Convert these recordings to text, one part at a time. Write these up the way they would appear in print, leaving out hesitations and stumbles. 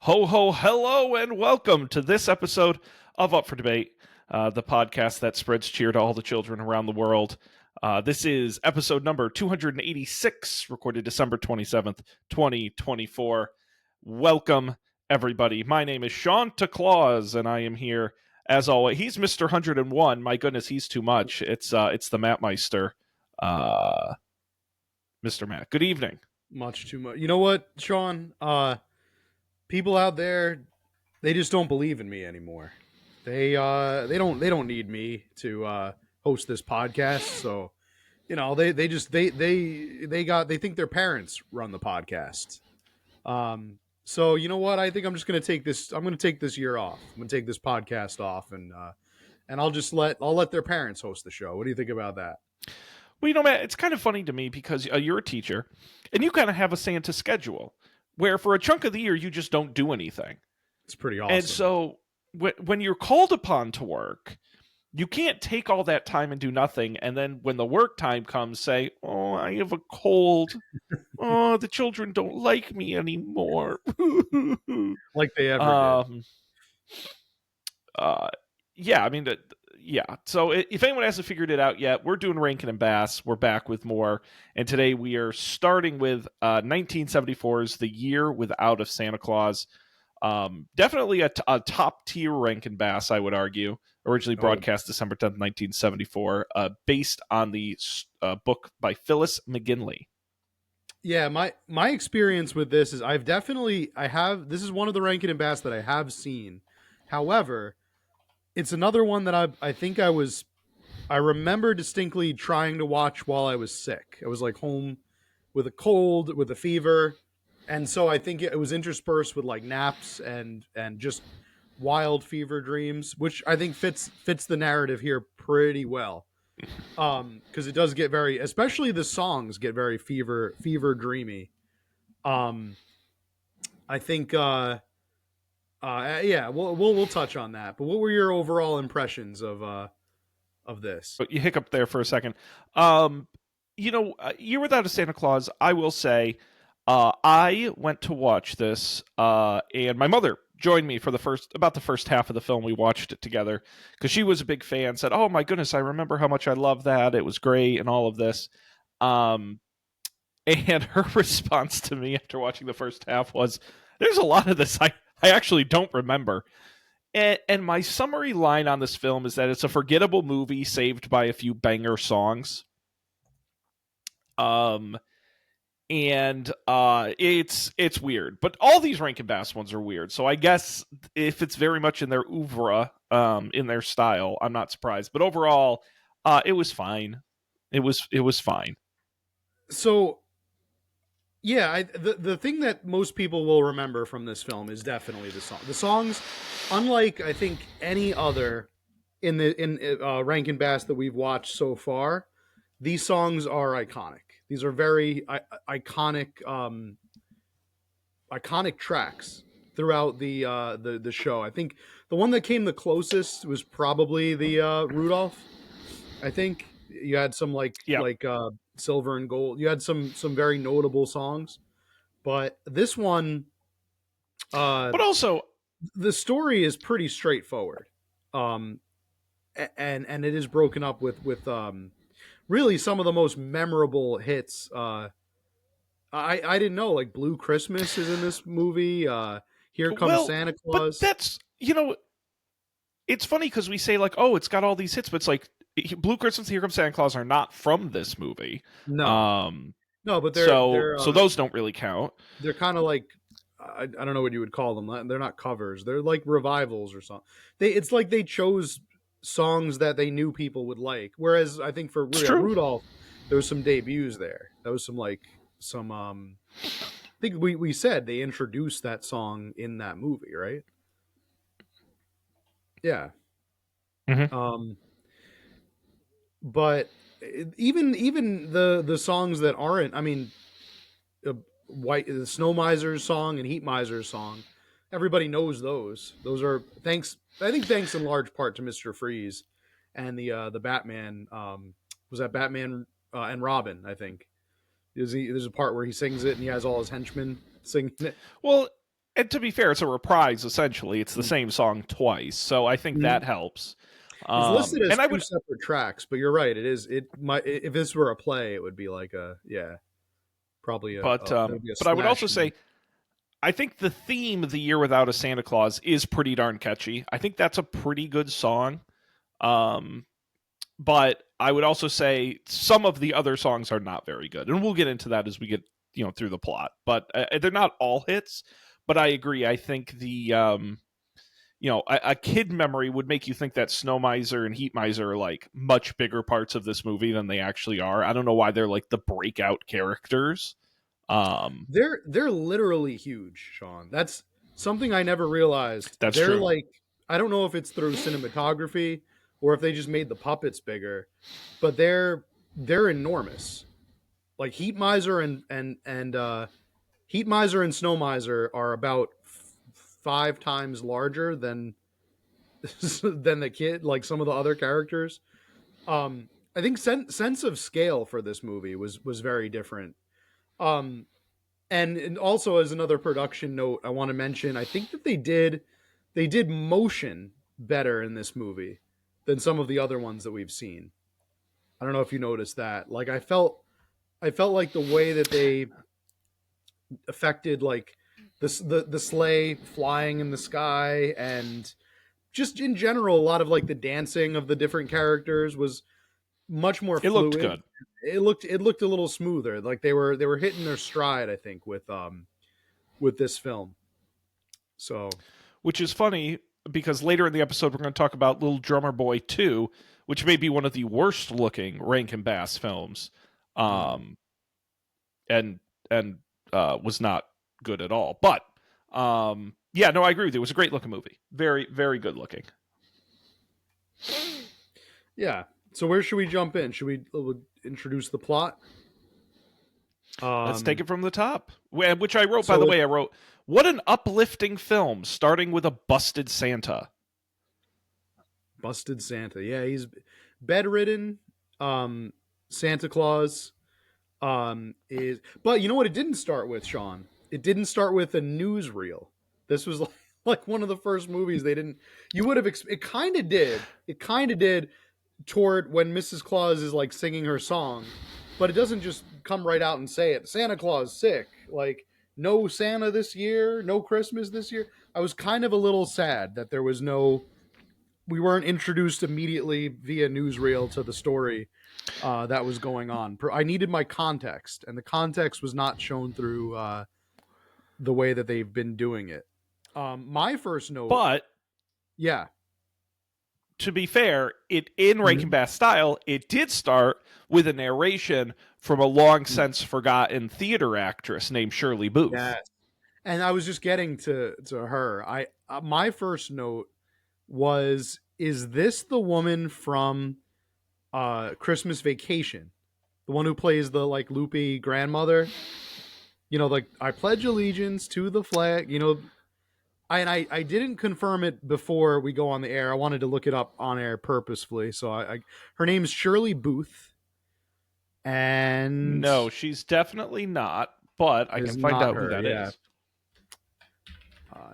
Ho, ho, hello, and welcome to this episode of Up for Debate, the podcast that spreads cheer to all the children around the world. This is episode number 286, recorded December 27th, 2024. Welcome, everybody. My name is Santa Claus, and I am here, as always. He's Mr. 101. My goodness, he's too much. It's the Mattmeister, Mr. Matt. Good evening. Much too much. You know what, Sean? People out there, they just don't believe in me anymore. They don't need me to host this podcast. So, they think their parents run the podcast. So you know what? I think I'm just gonna take this. I'm gonna take this year off. I'm gonna take this podcast off, and I'll let their parents host the show. What do you think about that? Well, Matt, it's kind of funny to me because you're a teacher, and you kind of have a Santa schedule where for a chunk of the year you just don't do anything. It's pretty awesome. And so when you're called upon to work, you can't take all that time and do nothing, and then when the work time comes, say, "Oh, I have a cold. Oh, the children don't like me anymore." Like they ever did. Yeah, I mean, yeah. So if anyone hasn't figured it out yet, we're doing Rankin and Bass. We're back with more, and today we are starting with 1974's The Year Without a Santa Claus. Definitely a top tier Rankin Bass, I would argue. Originally broadcast December 10th, 1974, based on the book by Phyllis McGinley. Yeah, my experience with this is this is one of the Rankin and Bass that I have seen. However, it's another one that I remember distinctly trying to watch while I was sick. I was like home with a cold, with a fever, and so I think it was interspersed with like naps and just wild fever dreams, which I think fits the narrative here pretty well. Because it does get very, especially the songs get very fever dreamy. I think yeah, we'll touch on that. But what were your overall impressions of this? But you hiccup there for a second. Year Without a Santa Claus, I will say, I went to watch this, and my mother joined me for the first half of the film. We watched it together because she was a big fan. Said, "Oh my goodness, I remember how much I loved that. It was great," and all of this. And her response to me after watching the first half was, "There's a lot of this I actually don't remember." And my summary line on this film is that it's a forgettable movie saved by a few banger songs. It's weird, but all these Rankin Bass ones are weird. So I guess if it's very much in their oeuvre, in their style, I'm not surprised. But overall, it was fine. It was fine. So, yeah, the thing that most people will remember from this film is definitely the song. The songs, unlike I think any other in Rankin Bass that we've watched so far, these songs are iconic. These are very iconic tracks throughout the show. I think the one that came the closest was probably the Rudolph. I think you had some like Silver and Gold. You had some very notable songs, but this one, but also the story is pretty straightforward, and it is broken up with really some of the most memorable hits. I didn't know like Blue Christmas is in this movie. Here Comes Santa Claus. But that's it's funny because we say like, oh, it's got all these hits, but it's like Blue Christmas, Here Comes Santa Claus are not from this movie. No, but they're so those don't really count. They're kind of like I don't know what you would call them. They're not covers. They're like revivals or something. It's like they chose songs that they knew people would like. Whereas I think for Rudolph, there was some debuts there. That was I think we said they introduced that song in that movie, right? Yeah. Mm-hmm. But even the songs that aren't, I mean, the Snow Miser's song and Heat Miser's song, everybody knows those. Those are thanks in large part to Mr. Freeze and the Batman. Was that Batman and Robin? I think there's a part where he sings it and he has all his henchmen singing it. Well, And to be fair, it's a reprise essentially. It's the same song twice, so I think Mhm. that helps. It's listed as And I two would, separate tracks, but you're right. It is. It might. If this were a play, it would be like a yeah, probably that would be a but I would also slashing. say I think the theme "The Year Without a Santa Claus" is pretty darn catchy. I think that's a pretty good song. Um, but I would also say some of the other songs are not very good, and we'll get into that as we get through the plot. But they're not all hits. But I agree. I think the a kid memory would make you think that Snow Miser and Heat Miser are like much bigger parts of this movie than they actually are. I don't know why they're like the breakout characters. Um, They're literally huge, Sean. That's something I never realized. that's They're true. like I don't know if it's through cinematography or if they just made the puppets bigger, but they're enormous. Like Heat Miser and Heat Miser and Snow Miser are about 5 times larger than than the kid, like some of the other characters. I think sense of scale for this movie was very different. Um, and also as another production note, I want to mention, I think that they did motion better in this movie than some of the other ones that we've seen. I don't know if you noticed that. Like I felt like the way that they affected like the sleigh flying in the sky and just in general a lot of like the dancing of the different characters was much more It looked fluid. good, It looked a little smoother. Like they were hitting their stride, I think, with this film. So which is funny because later in the episode we're going to talk about Little Drummer Boy 2, which may be one of the worst looking Rankin Bass films. mm. Um, and and was not good at all. But yeah, no, I agree with you. It was a great looking movie. Very, very good looking. Yeah. So where should we jump in? Should we introduce the plot? Let's take Um it from the top. Which I wrote, by the so it way, I wrote, what an uplifting film, starting with a busted Santa. busted Santa. Yeah, he's bedridden. Um Santa Claus is but you know what it didn't start with, Sean? It didn't start with a newsreel. This was like one of the first movies they didn't you would have it kind of did. It kind of did toward when Mrs. Claus is like singing her song, but it doesn't just come right out and say it. Santa Claus sick. Like no Santa this year, no Christmas this year. I was kind of a little sad that there was no we weren't introduced immediately via newsreel to the story that was going on. I needed my context, and the context was not shown through the way that they've been doing it. My first note, But yeah, to be fair, it in Rankin Mhm. Bass style, it did start with a narration from a long since forgotten theater actress named Shirley Booth. Yes. And I was just getting to her. I my first note was, is this the woman from Christmas Vacation, the one who plays the like loopy grandmother? You know, like I pledge allegiance to the flag. You know, I didn't confirm it before we go on the air. I wanted to look it up on air purposefully. So I her name's Shirley Booth, and No, she's definitely not, but I is can find not out who her. that Yeah. is.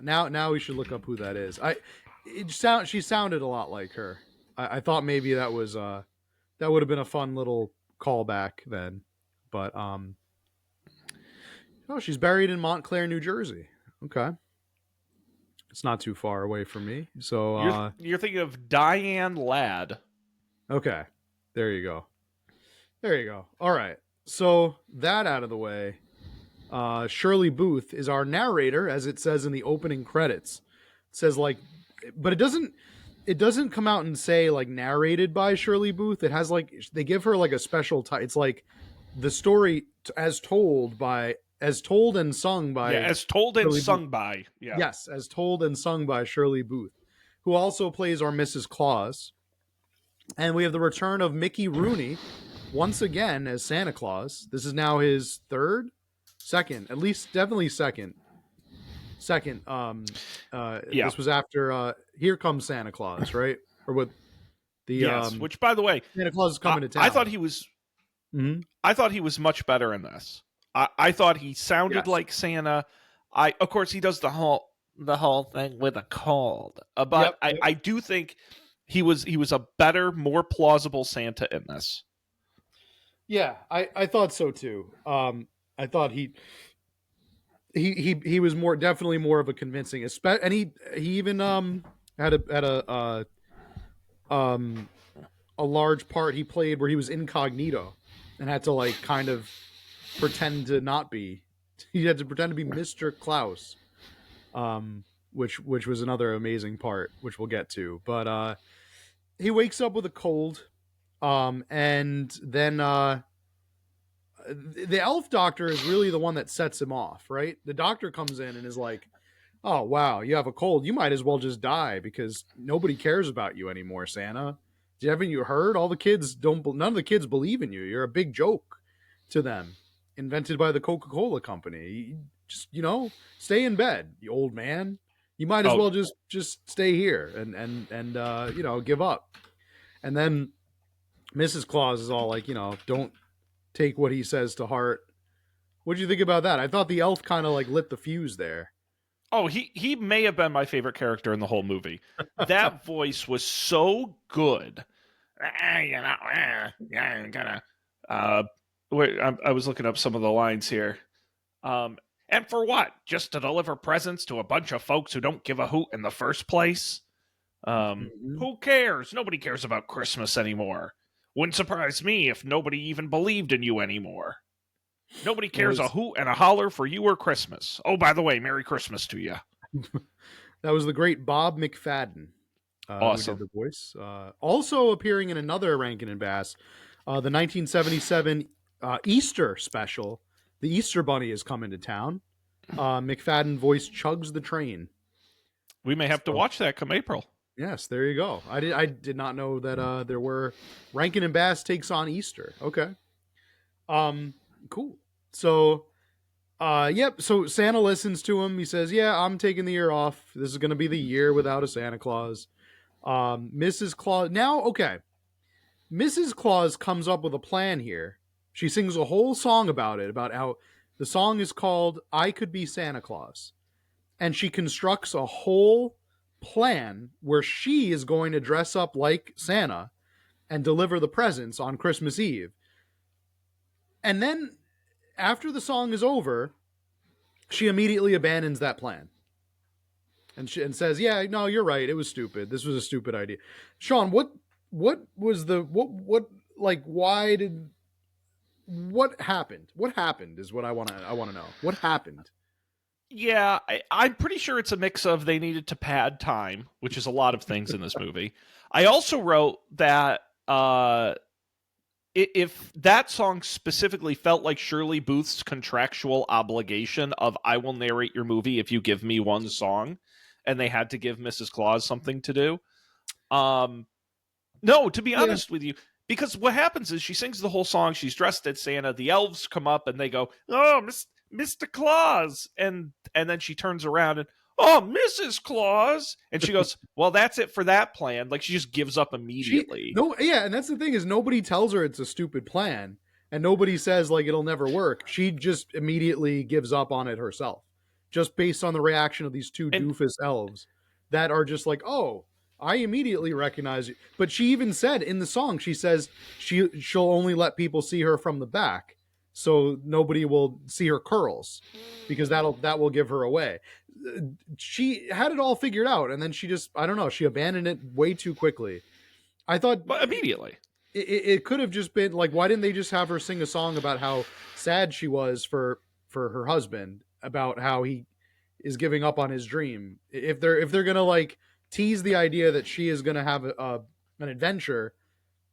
Now we should look up who that is. She sounded a lot like her. I thought maybe that was that would have been a fun little callback then, but oh, she's buried in Montclair, New Jersey. Okay, it's not too far away from me. So You're thinking of Diane Ladd. okay, there you go. There you go. All right. So that out of the way, Shirley Booth is our narrator, as it says in the opening credits. It says like, but it doesn't come out and say like narrated by Shirley Booth. It has like they give her like a special title. It's like the story as told and sung Yeah, by as told and Shirley Booth. sung by. Yeah. Yes, as told and sung by Shirley Booth, who also plays our Mrs. Claus. And we have the return of Mickey Rooney once again as Santa Claus. This is now his second, at least definitely second. Yeah. This was after Here Comes Santa Claus, right? Or with the Yes. Which, by the way, Santa Claus is coming to I thought town. he was. Mm-hmm. I thought he was much better in this. I thought he sounded Yes. like Santa. I of course he does the whole thing with a cold, but Yep. I do think he was a better, more plausible Santa in this. Yeah, I thought so too. I thought he was more definitely more of a convincing, and he even had um a large part he played where he was incognito and had to like kind of pretend to not be. He had to pretend to be Mr. Klaus, which was another amazing part, which we'll get to. But he wakes up with a cold, and then the elf doctor is really the one that sets him off, right? The doctor comes in and is like, "Oh wow, you have a cold. You might as well just die because nobody cares about you anymore, Santa. Haven't you heard? All the kids don't. None of the kids believe in you. You're a big joke to them, invented by the Coca-Cola company. Just stay in bed, you old man. You might as Oh, well just stay here and give up." And then Mrs. Claus is all like, don't take what he says to heart. What do you think about that? I thought the elf kind of like lit the fuse there. oh, he may have been my favorite character in the whole movie. That voice was so good. Yeah, I'm gonna. Uh, wait, I was looking up some of the lines here. And for what? Just to deliver presents to a bunch of folks who don't give a hoot in the first place? Mhm. Who cares? Nobody cares about Christmas anymore. Wouldn't surprise me if nobody even believed in you anymore. Nobody That cares a was hoot and a holler for you or Christmas. Oh, by the way, Merry Christmas to you. that was the great Bob McFadden who did Awesome. the voice. Also appearing in another Rankin and Bass, the 1977 Easter special. The Easter Bunny is coming to town. McFadden voice chugs the train. We may have to So watch that come April. yes, there you go. I did not know that there were Rankin and Bass takes on Easter. Okay. Um, cool. So yep. So Santa listens to him. He says, "Yeah, I'm taking the year off. This is going to be the year without a Santa Claus." Mrs. Claus. Now, okay. Mrs. Claus comes up with a plan here. She sings a whole song about it, about how the song is called "I Could Be Santa Claus," and she constructs a whole plan where she is going to dress up like Santa and deliver the presents on Christmas Eve. And then after the song is over, she immediately abandons that plan and says, "Yeah, no, you're right. It was stupid. This was a stupid idea." Sean, what was the what like why did what happened? What happened is what I want to know. What happened? Yeah, I'm pretty sure it's a mix of they needed to pad time, which is a lot of things in this movie. I also wrote that if that song specifically felt like Shirley Booth's contractual obligation of "I will narrate your movie if you give me one song," and they had to give Mrs. Claus something to do. Um, no, to be Yeah. honest with you, because what happens is she sings the whole song. She's dressed as Santa. The elves come up and they go, "Oh, Mr. Claus," and then she turns around and, "Oh, Mrs. Claus," and she goes, "Well, that's it for that plan." Like she just gives up She immediately. no yeah, and that's the thing is nobody tells her it's a stupid plan and nobody says like it'll never work. She just immediately gives up on it herself. Just based on the reaction of these two And doofus elves that are just like, "Oh, I immediately recognize you." But she even said in the song, she says she'll only let people see her from the back. So nobody will see her curls because that will give her away. She had it all figured out and then she just I don't know, she abandoned it way too quickly. I thought but immediately. it could have just been like, why didn't they just have her sing a song about how sad she was for her husband, about how he is giving up on his dream? If they're gonna like tease the idea that she is gonna have an adventure.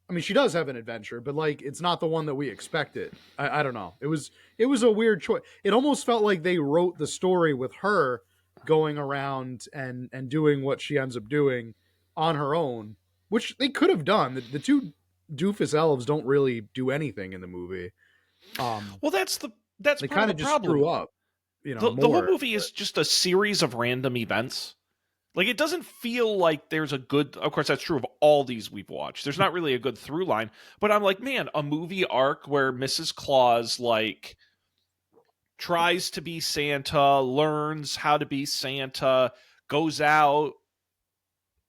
I mean, she does have an adventure, but like it's not the one that we expected. I don't know. It was a weird choice. It almost felt like they wrote the story with her going around and doing what she ends up doing on her own, which they could have done. The two doofus elves don't really do anything in the movie. Well, that's They part of kind the of just screw problem. up, The whole more. movie is just a series of random events. Like it doesn't feel like there's a good. Of course, that's true of all these we've watched. There's not really a good through line. But I'm like, man, a movie arc where Mrs. Claus like tries to be Santa, learns how to be Santa, goes out,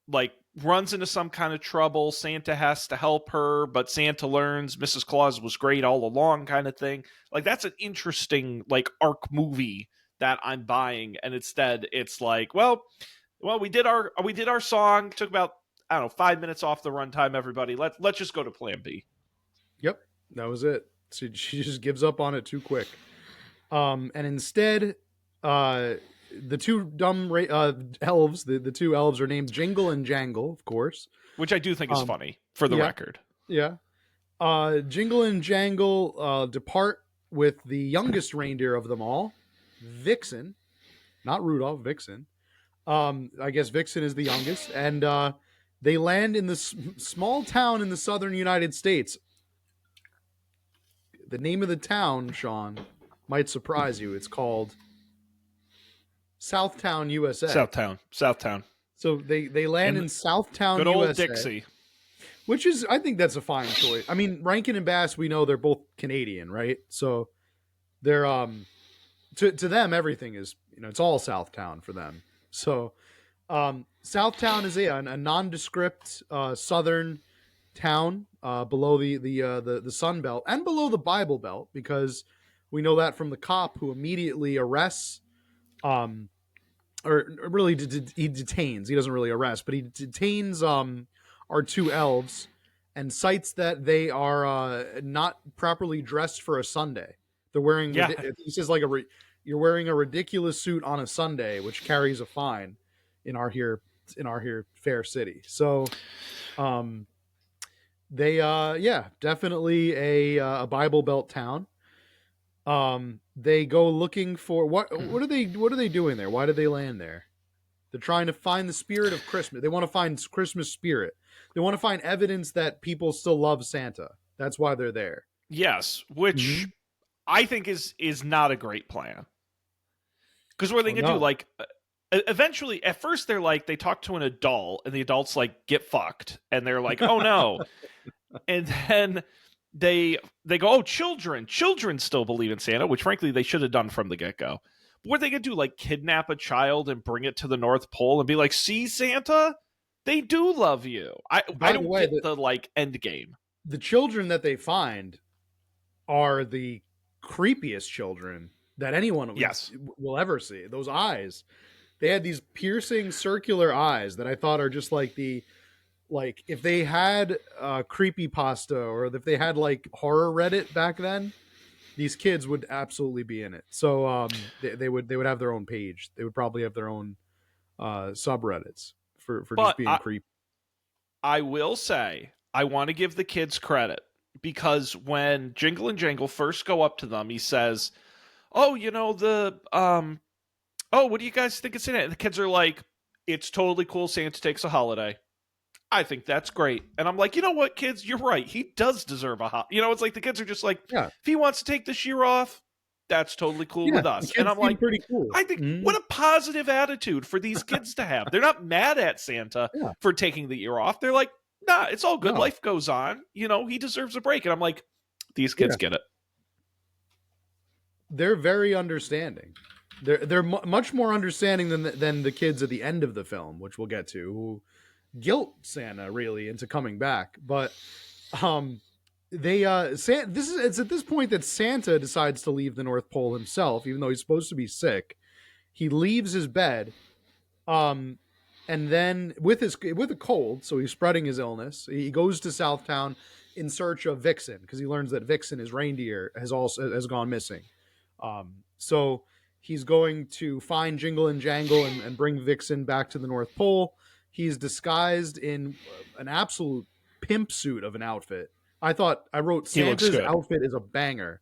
like runs into some kind of trouble. Santa has to help her, but Santa learns Mrs. Claus was great all along, kind of thing. Like that's an interesting like arc movie that I'm buying. And instead, it's like, well, we did our song. Took about I don't know 5 minutes off the runtime. Everybody, let's just go to Plan B. Yep, that was it. She just gives up on it too quick. And instead, the two dumb elves, the two elves are named Jingle and Jangle, of course. Which I do think is funny for the yeah. record. Yeah. Jingle and Jangle depart with the youngest reindeer of them all, Vixen, not Rudolph, Vixen. I guess Vixen is the youngest, and they land in this small town in the southern United States. The name of the town, Sean, might surprise you. It's called Southtown, USA. Southtown. So they land in Southtown, good old USA. Dixie. Which is, I think that's a fine choice. I mean, Rankin and Bass, we know they're both Canadian, right? So they're to them everything is, it's all Southtown for them. So Southtown is a nondescript southern town below the Sun Belt and below the Bible Belt, because we know that from the cop who immediately arrests or really he detains. He doesn't really arrest, but he detains our two elves and cites that they are not properly dressed for a Sunday. They're wearing, he says, like you're wearing a ridiculous suit on a Sunday, which carries a fine in our here fair city. So, they definitely a Bible Belt town. They go looking for what are they doing there? Why did they land there? They're trying to find the spirit of Christmas. They want to find Christmas spirit. They want to find evidence that people still love Santa. That's why they're there. Yes, which I think is not a great plan. Because what are they going to do? Like, eventually, at first they're like, they talk to an adult, and the adult's like, get fucked. And they're like, oh no. And then they go, oh, children still believe in Santa, which frankly they should have done from the get-go. But what are they going to do? Like, kidnap a child and bring it to the North Pole and be like, see, Santa? They do love you. I don't get the like end game. The children that they find are the creepiest children that anyone will ever see. Those eyes. They had these piercing circular eyes that I thought are just like if they had creepypasta, or if they had like horror Reddit back then, these kids would absolutely be in it. So they would have their own page. They would probably have their own subreddits for just being creepy. I will say, I want to give the kids credit, because when Jingle and Jangle first go up to them, he says, oh, what do you guys think of Santa? And the kids are like, it's totally cool Santa takes a holiday. I think that's great. And I'm like, you know what, kids, you're right. He does deserve a holiday. It's like the kids are just like, if he wants to take this year off, that's totally cool with us. And I'm like, pretty cool. I think what a positive attitude for these kids to have. They're not mad at Santa for taking the year off. They're like, nah, it's all good. No. Life goes on. He deserves a break. And I'm like, these kids get it. They're very understanding. They're much more understanding than the kids at the end of the film, which we'll get to, who guilt Santa really into coming back. But it's at this point that Santa decides to leave the North Pole himself, even though he's supposed to be sick. He leaves his bed, and then with a cold, so he's spreading his illness. He goes to Southtown in search of Vixen, because he learns that Vixen, his reindeer, has gone missing. So he's going to find Jingle and Jangle and bring Vixen back to the North Pole. He's disguised in an absolute pimp suit of an outfit. I wrote Santa's outfit is a banger.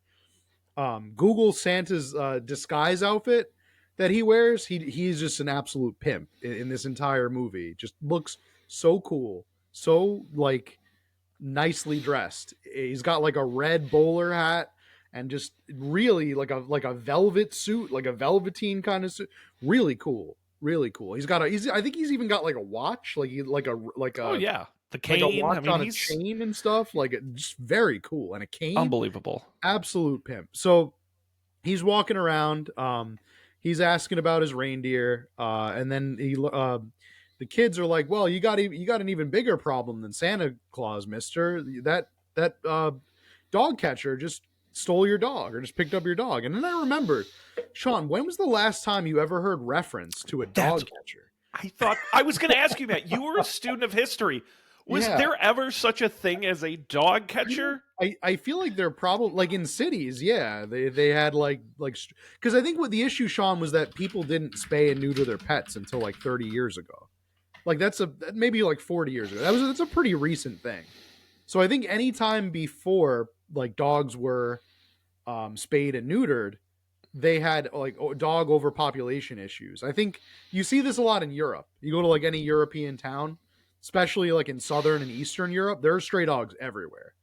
Google Santa's disguise outfit that he wears. He's just an absolute pimp in this entire movie. Just looks so cool, so like nicely dressed. He's got like a red bowler hat and just really like a velvet suit, like a velveteen kind of suit. Really cool. Really cool. I think he's even got like a watch, the cane, like a watch on a chain and stuff. Like, just very cool, and a cane. Unbelievable. Absolute pimp. So he's walking around. He's asking about his reindeer, and then the kids are like, "Well, you got an even bigger problem than Santa Claus, Mister. That dog catcher just stole your dog or just picked up your dog." And then I remembered, Sean, when was the last time you ever heard reference to a That's dog catcher? I thought I was going to ask you that. You were a student of history. Was Yeah, there ever such a thing as a dog catcher? I feel like they're probably like in cities. Yeah, they had like because I think what the issue, Sean, was that people didn't spay and neuter their pets until like 30 years ago. Like that's maybe like 40 years ago. That's a pretty recent thing. So I think any time before like dogs were spayed and neutered, they had like dog overpopulation issues. I think you see this a lot in Europe. You go to like any European town, especially like in southern and eastern Europe, there are stray dogs everywhere.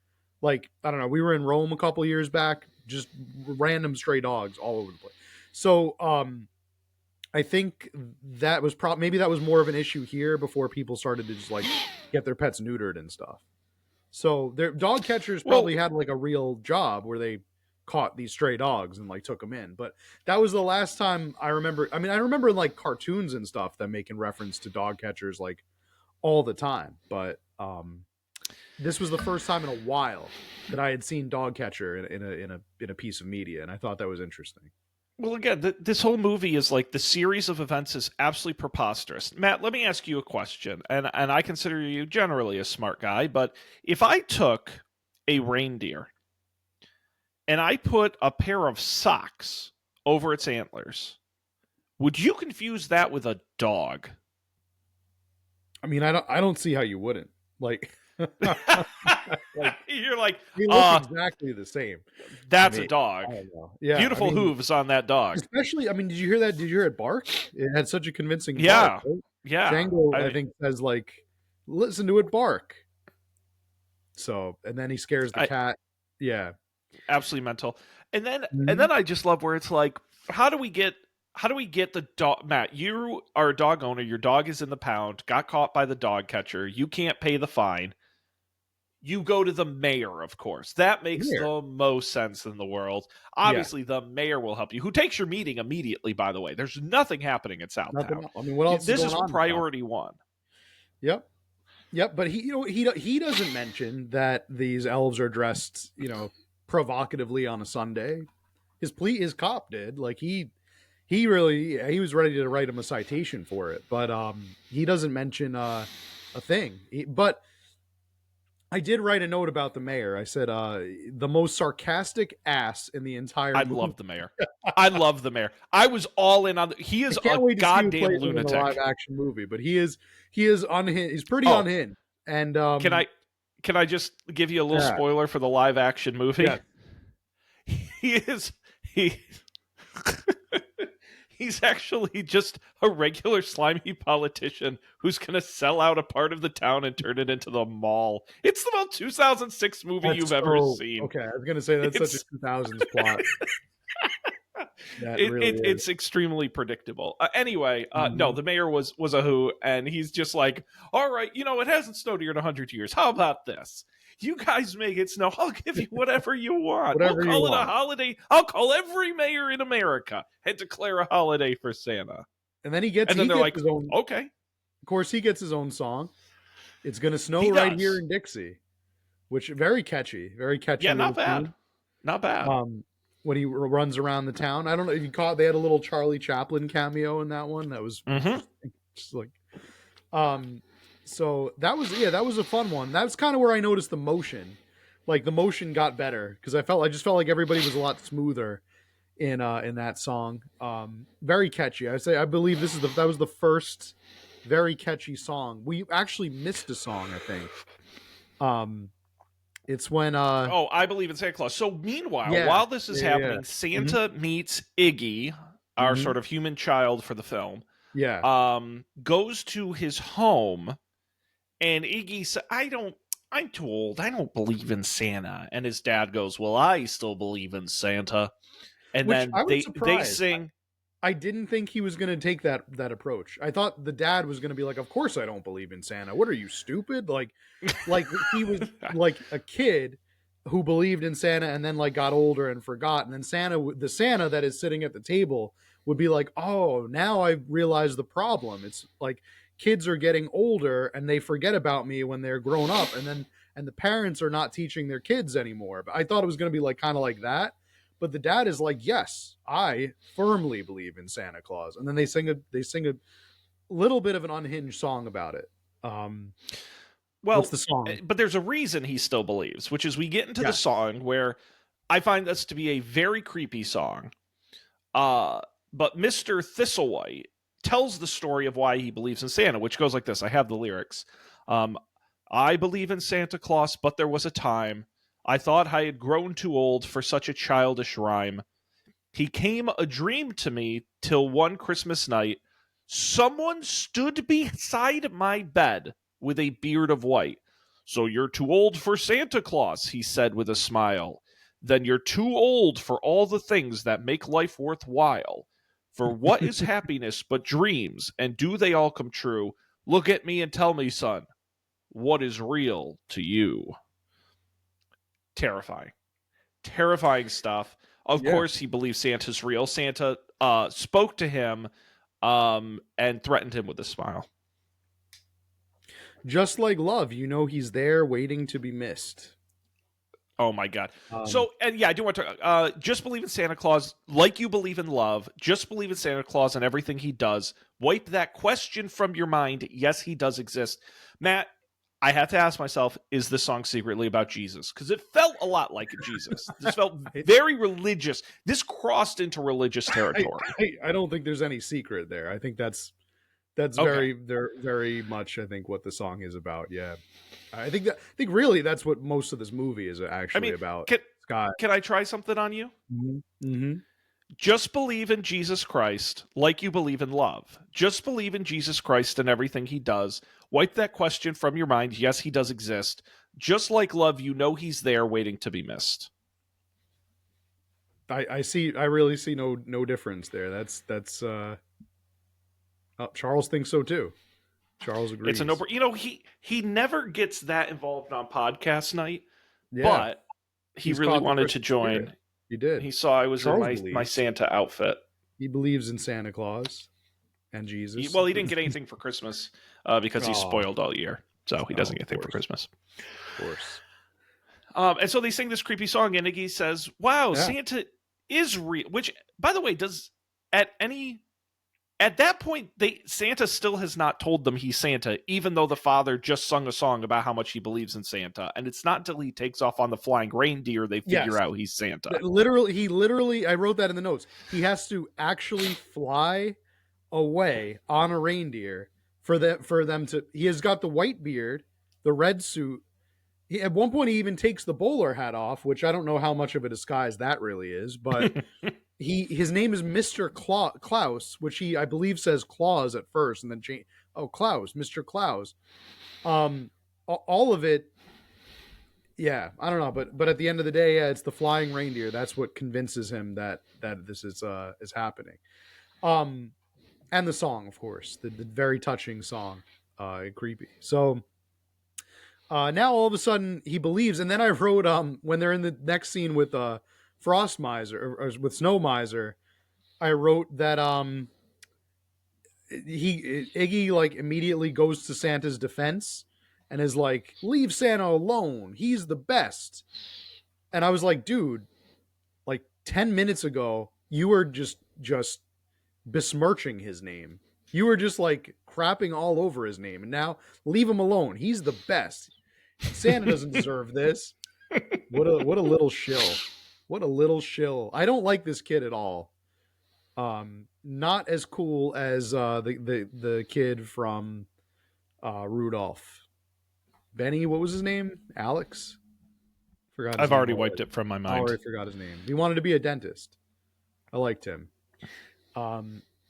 Like I don't know, we were in Rome a couple years back, just random stray dogs all over the place. So I think that was maybe that was more of an issue here before people started to just like get their pets neutered and stuff. So their dog catchers Well, probably had like a real job where they caught these stray dogs and like took them in. But that was the last time I remember. I mean, I remember in like cartoons and stuff that making reference to dog catchers like all the time. But this was the first time in a while that I had seen dog catcher in a piece of media, and I thought that was interesting. well, again, this whole movie is like the series of events is absolutely preposterous. Matt, let me ask you a question, and I consider you generally a smart guy, but if I took a reindeer and I put a pair of socks over its antlers, would you confuse that with a dog? I mean, I don't see how you wouldn't like. Like You're like, they look exactly the same to that's a me. dog. I don't know. Yeah, I Beautiful mean, hooves on that dog. especially, I mean, did you hear that? Did you hear it bark? It had such a convincing bark. Yeah, Right? yeah. Django, I I mean, think, says like, "Listen to it bark." So, and then he scares the I cat. Yeah. absolutely mental. And Mhm. then I just love where it's like, how do we get the dog? Matt, you are a dog owner. Your dog is in the pound. Got caught by the dog catcher. You can't pay the fine. You go to the mayor, of course. That makes Here. the most sense in the world. Yeah. Obviously, the mayor will help you, who takes your meeting immediately, by the way. There's nothing happening in Nothing Southtown. else. I mean, what else is This going is on in town? priority one. Yep. Yep. But he doesn't mention that these elves are dressed, provocatively on a Sunday. His cop did. Like he really he was ready to write him a citation for it, but he doesn't mention a thing. But I did write a note about the mayor. I said the most sarcastic ass in the entire I movie. love the mayor. I love the mayor. I was all in on he I is a can't wait to see who goddamn plays him in the live lunatic. action movie, but he is unhinged. He's pretty Oh, unhinged. And can I just give you a little yeah, spoiler for the live action movie? yeah, He is he he's actually just a regular slimy politician who's going to sell out a part of the town and turn it into the mall. It's the most 2006 movie that's you've ever so seen. okay. I was gonna say that's such a It's 2000s plot. That really is. it's extremely predictable. Anyway, no, Mhm. the mayor was a who, and he's just like, all right, it hasn't snowed here in 100 years. How about this? You guys make it snow. I'll give you whatever you want. We'll Whatever you call it a want. holiday. I'll call every mayor in America and declare a holiday for Santa. And then he gets And then he they're gets like, his own. okay, Of course, he gets his own song. It's gonna snow he right here does. in Dixie, which very catchy Yeah, not little bad. tune. Not bad. Um, when he runs around the town, I don't know if you caught. They had a little Charlie Chaplin cameo in that one. That was Hmm. interesting. Just like, um, so that was a fun one. That's kind of where I noticed the motion. Like the motion got better because I just felt like everybody was a lot smoother in that song. Very catchy. I believe that was the first very catchy song. We actually missed a song, I think. It's when Oh, I believe in Santa Claus. So, meanwhile, yeah, while this is yeah. happening, Hmm. Santa meets Iggy, our Hmm. sort of human child for the film, Yeah. goes to his home, and Iggy says, I'm too old. I don't believe in Santa. And his dad goes, well, I still believe in Santa. And Which then I was they surprised. sing, I didn't think he was going to take that approach. I thought the dad was going to be like, "Of course I don't believe in Santa. What are you, stupid?" Like he was like a kid who believed in Santa and then like got older and forgot. And then the Santa that is sitting at the table would be like, oh, now I realize the problem. It's like kids are getting older and they forget about me when they're grown up. And the parents are not teaching their kids anymore. But I thought it was going to be like kind of like that. But the dad is like, yes, I firmly believe in Santa Claus. And then they sing a little bit of an unhinged song about it. Um, what's Well, the song? but there's a reason he still believes, which is we get into the Yes. song where I find this to be a very creepy song. Uh, but Mr. Thistlewhite tells the story of why he believes in Santa, which goes like this. I have the lyrics. Um, I believe in Santa Claus, but there was a time I thought I had grown too old for such a childish rhyme. He came a dream to me till one Christmas night. Someone stood beside my bed with a beard of white. So you're too old for Santa Claus, he said with a smile. Then you're too old for all the things that make life worthwhile. For what is happiness but dreams, and do they all come true? Look at me and tell me, son, what is real to you? Terrifying. Terrifying stuff. Of Yeah. course, he believes Santa's real. Santa spoke to him and threatened him with a smile. Just like love, you know he's there waiting to be missed. Oh my god! Um, So, and yeah, I do want to just believe in Santa Claus like you believe in love. Just believe in Santa Claus and everything he does. Wipe that question from your mind. Yes, he does exist, Matt. I have to ask myself: is this song secretly about Jesus? Because it felt a lot like Jesus. This felt I, very religious. This crossed into religious I, territory. I don't think there's any secret there. I think that's Okay. very much I think what the song is about. Yeah, I think really that's what most of this movie is I actually mean, about. can Scott. can I try something on you? Mm-hmm. Just believe in Jesus Christ like you believe in love. Just believe in Jesus Christ and everything he does. Wipe that question from your mind. Yes, he does exist. Just like love, you know he's there waiting to be missed. I really see no difference there. That's Charles thinks so too. Charles It's a no. agrees. He never gets that involved on podcast night, Yeah, but he he's really caught the wanted to Christmas spirit. join. He did. He saw I was in Charles my believes. Santa outfit. He believes in Santa Claus and He, Jesus. well, he didn't get anything for Christmas because he's Oh, spoiled all year, so he doesn't of get anything for course, Christmas. of course. And so they sing this creepy song, and Iggy says, "Wow, Yeah. Santa is real." Which, by the way, does at that point Santa still has not told them he's Santa, even though the father just sung a song about how much he believes in Santa, and it's not until he takes off on the flying reindeer they figure Yes. out he's Santa. He literally, I wrote that in the notes. He has to actually fly away on a reindeer for them to. He has got the white beard, the red suit. At one point, he even takes the bowler hat off, which I don't know how much of a disguise that really is, but his name is Mister Klaus, which he I believe says Claus at first, and then change. Oh, Klaus, Mister Klaus. All of it. Yeah, I don't know, but at the end of the day, yeah, it's the flying reindeer. That's what convinces him that this is happening. Um, and the song, of course, the very touching song, creepy. So now all of a sudden he believes, and then I wrote when they're in the next scene with Frost Miser or with Snow Miser, I wrote that Iggy like immediately goes to Santa's defense and is like, leave Santa alone, he's the best. And I was like, dude, like 10 minutes ago you were just besmirching his name. You were just like crapping all over his name, and now leave him alone, he's the best. Santa doesn't deserve this. What a little shill. What a little shill. I don't like this kid at all. Not as cool as the kid from Rudolph. Benny, what was his name? Alex? Forgot his I've name already already. wiped it from my I mind. already forgot his name. He wanted to be a dentist. I liked him.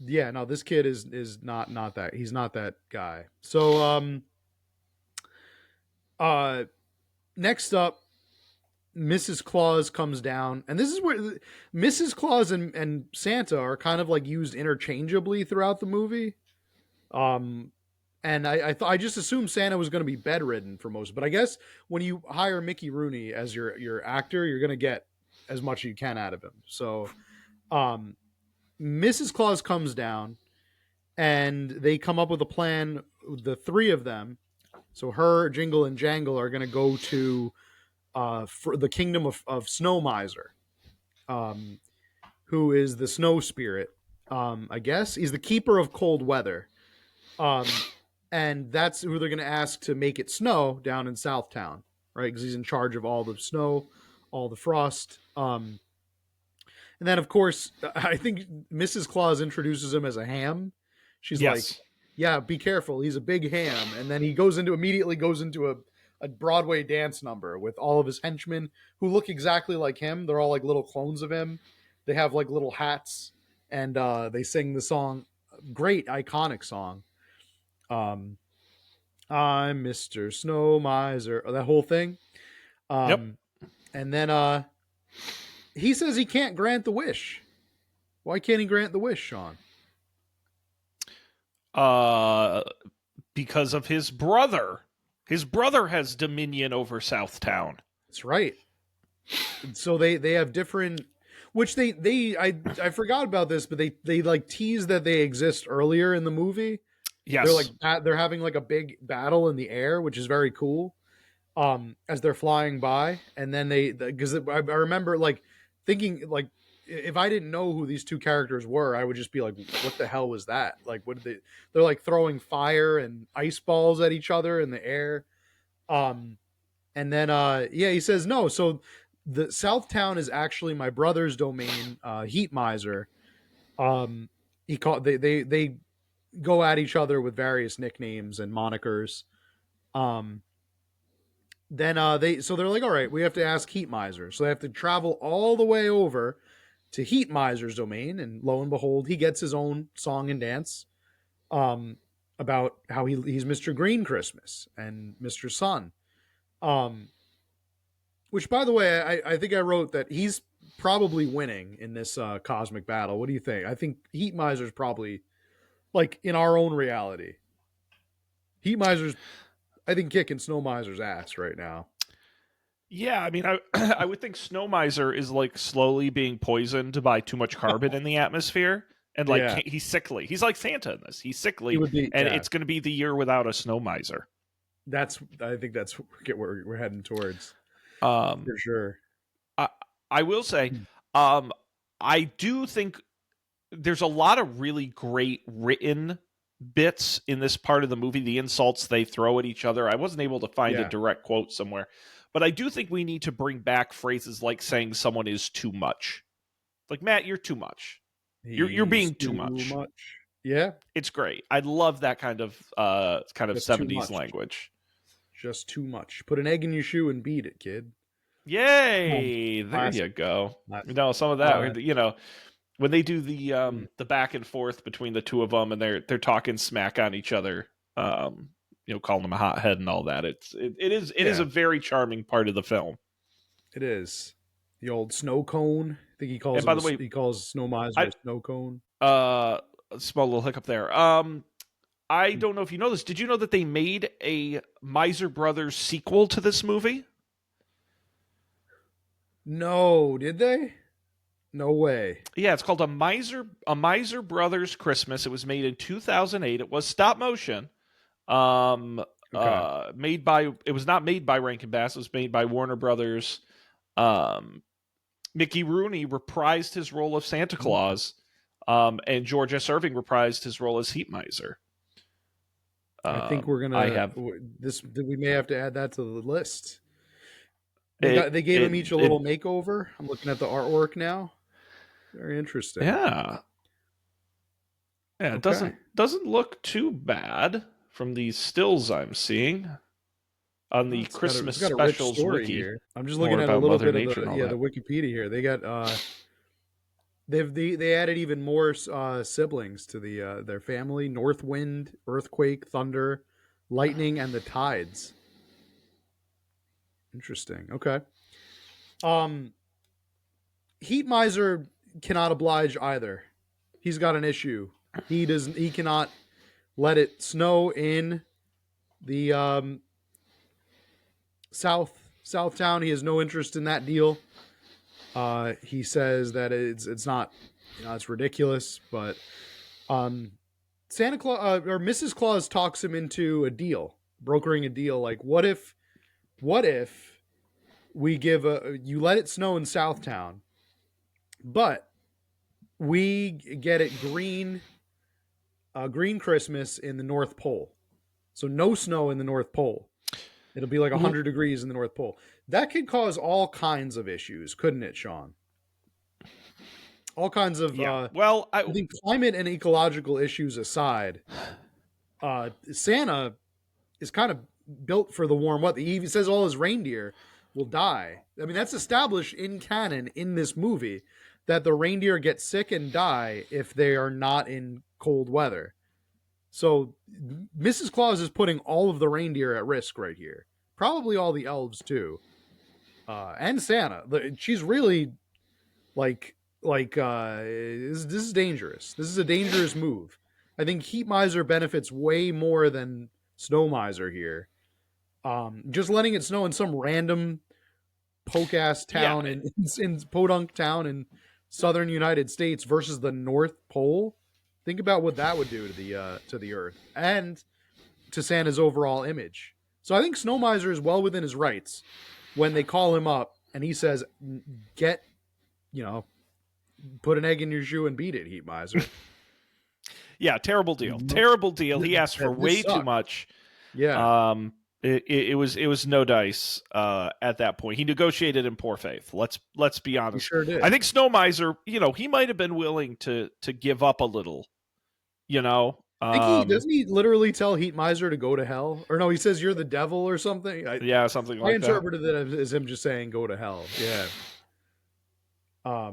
Yeah, no, this kid is not that. He's not that guy. So next up, Mrs. Claus comes down, and this is where Mrs. Claus and Santa are kind of like used interchangeably throughout the movie. Um, And I just assumed Santa was going to be bedridden for most. But I guess when you hire Mickey Rooney as your actor, you're going to get as much as you can out of him. So, um, Mrs. Claus comes down, and they come up with a plan. The three of them, so her, Jingle, and Jangle, are going to go to for the kingdom of Snow Miser, um, who is the snow spirit. I guess he's the keeper of cold weather. Um, and that's who they're going to ask to make it snow down in Southtown, right? Because he's in charge of all the snow, all the frost. And then, of course, I think Mrs. Claus introduces him as a ham. She's like, Yes. "Yeah, be careful. He's a big ham." And then he immediately goes into a Broadway dance number with all of his henchmen who look exactly like him. They're all like little clones of him. They have like little hats, and they sing the song. Great, iconic song. Um, I'm Mr. Snow Miser. That whole thing. Yep. Um, and then he says he can't grant the wish. Why can't he grant the wish, Sean? Uh, because of his brother. His brother has dominion over Southtown. That's right. So they have different, which I forgot about this, but they like tease that they exist earlier in the movie. They're Yes. like they're having like a big battle in the air, which is very cool. As they're flying by, and then because I remember like thinking like if I didn't know who these two characters were, I would just be like, what the hell was that? Like, what did they're like throwing fire and ice balls at each other in the air. Um, and then yeah, he says no. So the Southtown is actually my brother's domain, Heat Miser. He called they go at each other with various nicknames and monikers. Um, then they're like, all right, we have to ask Heat Miser. So they have to travel all the way over to Heat Miser's domain, and lo and behold, he gets his own song and dance about how he's Mr. Green Christmas and Mr. Sun. Um, which, by the way, I think I wrote that he's probably winning in this cosmic battle. What do you think? I think Heat Miser's probably like in our own reality. Heat Miser's, I think, kicking Snow Miser's ass right now. Yeah, I mean, I I would think Snow Miser is like slowly being poisoned by too much carbon in the atmosphere, and like Yeah, he's sickly. He's like Santa in this. He's he sickly, would be. and Yeah, it's going to be the year without a Snow Miser. I think that's where we're heading towards Um, for sure. I I will say, Hmm. um, I do think there's a lot of really great written bits in this part of the movie, the insults they throw at each other. I wasn't able to find a Yeah, direct quote somewhere, but I do think we need to bring back phrases like saying someone is too much. Like, Matt, you're too much. You're he's being too too much. much. Yeah, It's great. I love that kind of just too 70s much. language. Just too much. Put an egg in your shoe and beat it, kid. Yay! There Classic. you go. You Classic. know, some of Uh, that, when they do hmm. the back and forth between the two of them and they're talking smack on each other, calling them a hothead and all that. It is Yeah, a very charming part of the film. it is. The old snow cone. I think And by the way, he calls Snow Miser I a snow cone. small little hiccup there. I don't know if you know this. Did you know that they made a Miser Brothers sequel to this movie? No, did they? No way. Yeah, it's called a Miser Brothers Christmas. It was made in 2008. It was stop motion. Um, Okay. made by it was not made by Rankin Bass. It was made by Warner Brothers. Um, Mickey Rooney reprised his role of Santa Hmm. Claus, and George S. Irving reprised his role as Heat Miser. I think we're I gonna have this. We may have to add that to the list. it. They gave It him each a it little makeover. I'm looking at the artwork now. Very interesting. yeah yeah. It Okay. doesn't look too bad from these stills I'm seeing on Well, the it's Christmas got a rich specials story wiki. here. I'm just More looking at a about little Mother bit of Nature and all the that. Wikipedia here. They got they added even more siblings to their family: North Wind, Earthquake, Thunder, Lightning, and the Tides. Interesting. Okay. Um, Heat Miser cannot oblige either. He's got an issue. He doesn't. He cannot let it snow in the South Town. He has no interest in that deal. He says that it's not, it's ridiculous. But um, Santa Claus or Mrs. Claus talks him into a deal, brokering a deal. Like, what if we give you let it snow in Southtown, but we get it green Christmas in the North Pole. So no snow in the North Pole. It'll be like 100 degrees in the North Pole. That could cause all kinds of issues, couldn't it, Sean? All kinds of Yeah. Well, I think climate and ecological issues aside, Santa is kind of built for the warm weather. He says all his reindeer will die. I mean, that's established in canon in this movie that the reindeer get sick and die if they are not in cold weather. So Mrs. Claus is putting all of the reindeer at risk right here. Probably all the elves too, and Santa. She's really this is dangerous. This is a dangerous move. I think Heat Miser benefits way more than Snow Miser here. Just letting it snow in some random poke ass town in podunk town in southern United States versus the North Pole. Think about what that would do to the Earth and to Santa's overall image. So I think Snow Miser is well within his rights when they call him up and he says, "Get, put an egg in your shoe and beat it, Heat Miser." Yeah, terrible deal. Terrible deal. He asked for way too much. Yeah. It was no dice at that point. He negotiated in poor faith. Let's be honest. He sure did. I think Snow Miser, he might have been willing to give up a little. I think doesn't he literally tell Heat Miser to go to hell? Or no, he says you're the devil or something. Yeah, something like that. I interpreted it as him just saying go to hell. Yeah. I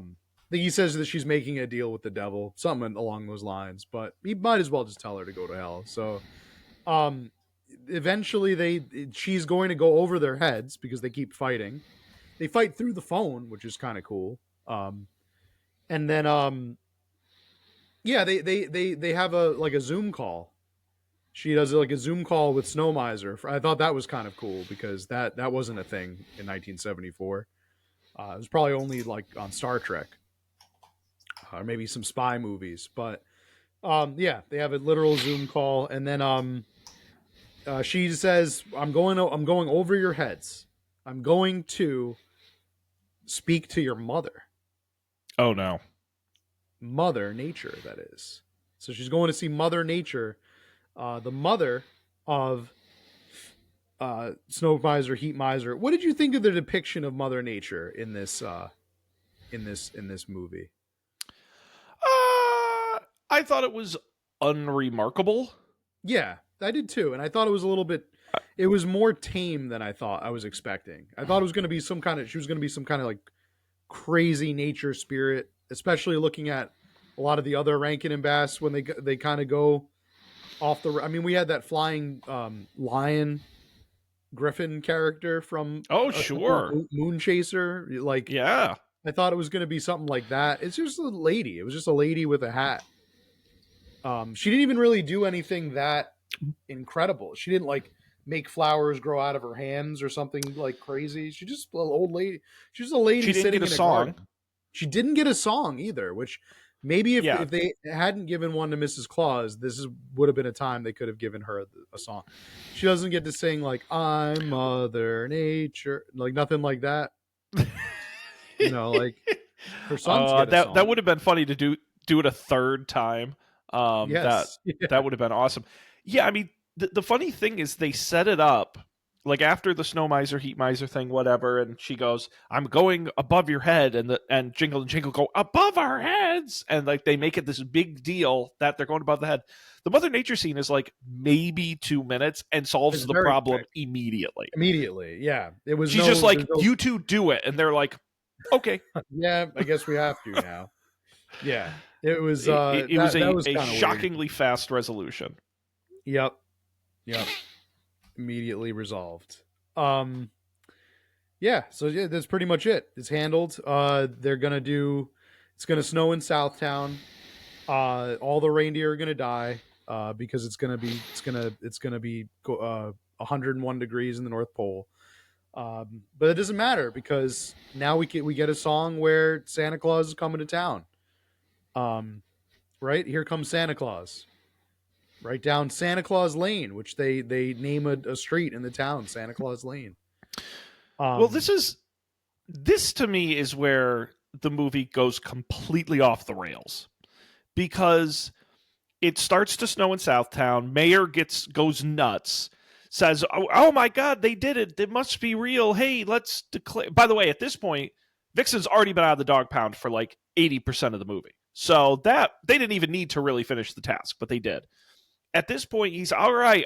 think he says that she's making a deal with the devil, something along those lines. But he might as well just tell her to go to hell. So, eventually she's going to go over their heads because they keep fighting. They fight through the phone, which is kind of cool. And then yeah, they have a Zoom call. She does like a Zoom call with Snow Miser. I thought that was kind of cool because that wasn't a thing in 1974. It was probably only like on Star Trek or maybe some spy movies. But yeah, they have a literal Zoom call, and then she says, "I'm going over your heads. I'm going to speak to your mother." Oh no. Mother Nature, that is. So she's going to see Mother Nature, the mother of Snow Miser, Heat Miser. What did you think of the depiction of Mother Nature in this movie? I thought it was unremarkable. Yeah, I did too, and I thought it was a little bit. It was more tame than I thought I was expecting. I thought it was going to be some kind of. She was going to be some kind of like crazy nature spirit, especially looking at a lot of the other Rankin and Bass when they kind of go off the. I mean, we had that flying lion griffin character from sure, Moon Chaser. Like, yeah, I thought it was going to be something like that. It's just a lady. It was just a lady with a hat. She didn't even really do anything that incredible. She didn't like make flowers grow out of her hands or something like crazy. She just an old lady. She's a lady. She didn't get a song. Garden. She didn't get a song either, which maybe if they hadn't given one to Mrs. Claus, would have been a time they could have given her a song. She doesn't get to sing like "I'm Mother Nature," like nothing like that. Like her sons. That would have been funny to do it a third time. Yes. That would have been awesome. Yeah, I mean, the funny thing is they set it up like after the Snow Miser, Heat Miser thing, whatever, and she goes, "I'm going above your head," and Jingle and Jingle go above our heads, and like they make it this big deal that they're going above the head. The Mother Nature scene is like maybe 2 minutes and solves the problem immediately. Immediately, yeah. It was. She's just like, "You two do it," and they're like, "Okay." Yeah, I guess we have to now. Yeah. It was. It was a shockingly weird. Fast resolution. Yep. Immediately resolved. Yeah. So yeah, that's pretty much it. It's handled. They're gonna do. It's gonna snow in Southtown. All the reindeer are gonna die. because it's gonna be 101 degrees in the North Pole. But it doesn't matter because now we get a song where Santa Claus is coming to town. Um, right, here comes Santa Claus. Right down Santa Claus Lane, which they name a street in the town, Santa Claus Lane. Well, Um, this to me is where the movie goes completely off the rails because it starts to snow in Southtown. Mayor goes nuts, says, "Oh my God, they did it! It must be real. Hey, let's declare." By the way, at this point, Vixen's already been out of the dog pound for like 80% of the movie, so that they didn't even need to really finish the task, but they did. At this point, he's all right.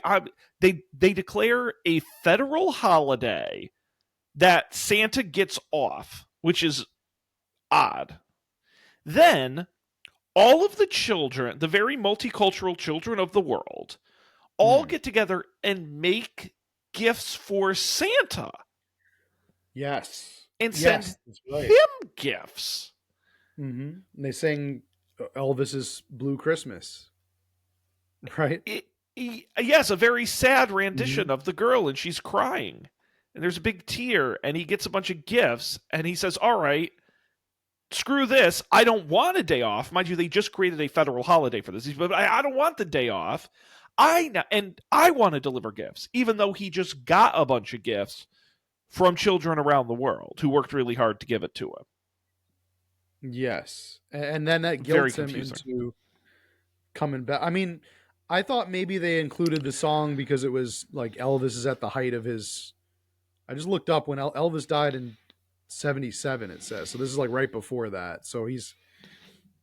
They declare a federal holiday that Santa gets off, which is odd. Then all of the children, the very multicultural children of the world, all hmm. get together and make gifts for Santa Yes, and send yes, that's right. him gifts. Mm-hmm. And they sang Elvis's Blue Christmas, right? Yes, a very sad Mm-hmm. rendition of the girl, and she's crying. And there's a big tear, and he gets a bunch of gifts, and he says, all right, screw this. I don't want a day off. Mind you, they just created a federal holiday for this. But I don't want the day off. I want to deliver gifts, even though he just got a bunch of gifts from children around the world who worked really hard to give it to him. Yes, and then that Very guilts him confusing. into coming back. I mean, I thought maybe they included the song because it was like Elvis is at the height of his. I just looked up when Elvis died in '77. It says so. This is like right before that. So he's.